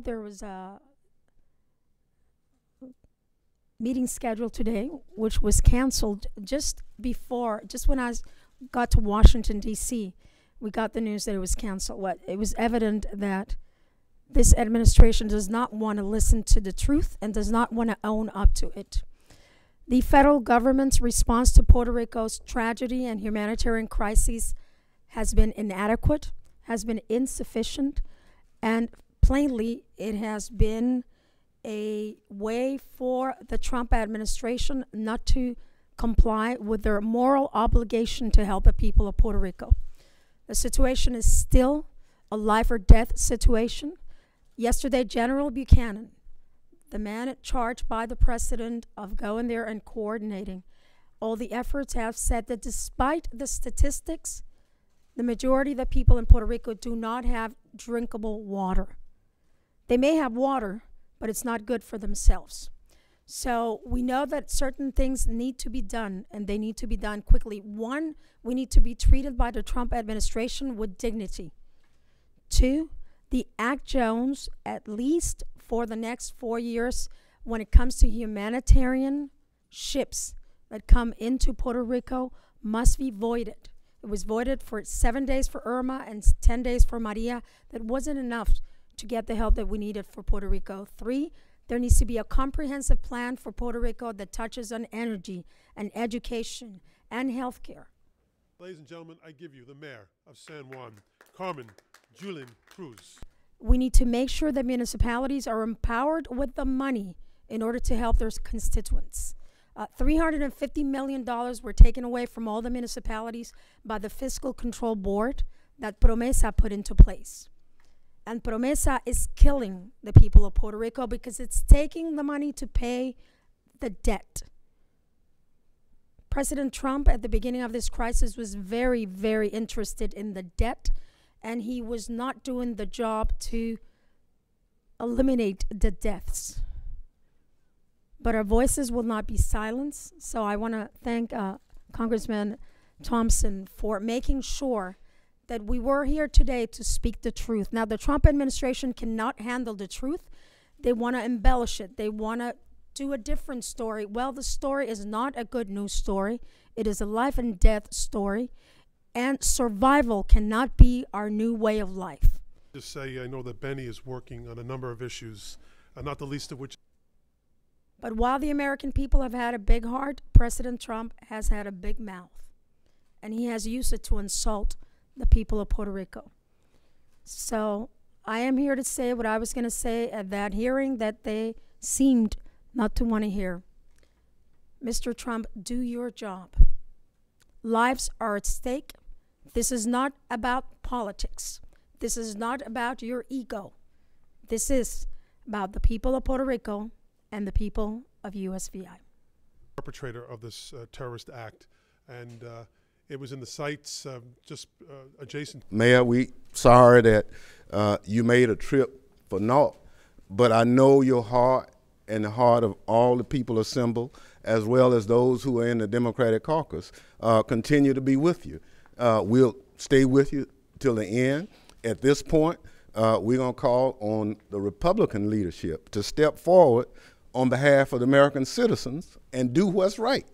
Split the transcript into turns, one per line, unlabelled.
There was a meeting scheduled today, which was canceled just when got to Washington, D.C. We got the news that it was canceled. It was evident that this administration does not want to listen to the truth and does not want to own up to it. The federal government's response to Puerto Rico's tragedy and humanitarian crises has been inadequate, has been insufficient, and plainly, it has been a way for the Trump administration not to comply with their moral obligation to help the people of Puerto Rico. The situation is still a life or death situation. Yesterday, General Buchanan, the man charged by the president of going there and coordinating all the efforts, have said that despite the statistics, the majority of the people in Puerto Rico do not have drinkable water. They may have water, but it's not good for themselves. So we know that certain things need to be done, and they need to be done quickly. One, we need to be treated by the Trump administration with dignity. Two, the Act Jones, at least for the next 4 years, when it comes to humanitarian ships that come into Puerto Rico, must be voided. It was voided for 7 days for Irma and 10 days for Maria. That wasn't enough to get the help that we needed for Puerto Rico. Three, there needs to be a comprehensive plan for Puerto Rico that touches on energy and education and healthcare.
Ladies and gentlemen, I give you the mayor of San Juan, Carmen, Yulin, Cruz.
We need to make sure that municipalities are empowered with the money in order to help their constituents. $350 million were taken away from all the municipalities by the Fiscal Control Board that Promesa put into place. And Promesa is killing the people of Puerto Rico because it's taking the money to pay the debt. President Trump, at the beginning of this crisis, was very, very interested in the debt, and he was not doing the job to eliminate the deaths. But our voices will not be silenced, so I want to thank Congressman Thompson for making sure that we were here today to speak the truth. Now, the Trump administration cannot handle the truth. They want to embellish it. They want to do a different story. Well, the story is not a good news story. It is a life and death story, and survival cannot be our new way of life.
Just say, I know that Benny is working on a number of issues, not the least of which.
But while the American people have had a big heart, President Trump has had a big mouth, and he has used it to insult the people of Puerto Rico. So I am here to say what I was going to say at that hearing that they seemed not to want to hear. Mr. Trump, do your job. Lives are at stake. This is not about politics. This is not about your ego. This is about the people of Puerto Rico and the people of USVI.
Perpetrator of this terrorist act, and it was in the sites just adjacent.
Mayor, we sorry that you made a trip for naught, but I know your heart and the heart of all the people assembled, as well as those who are in the Democratic caucus, continue to be with you. We'll stay with you till the end. At this point, we're going to call on the Republican leadership to step forward on behalf of the American citizens and do what's right.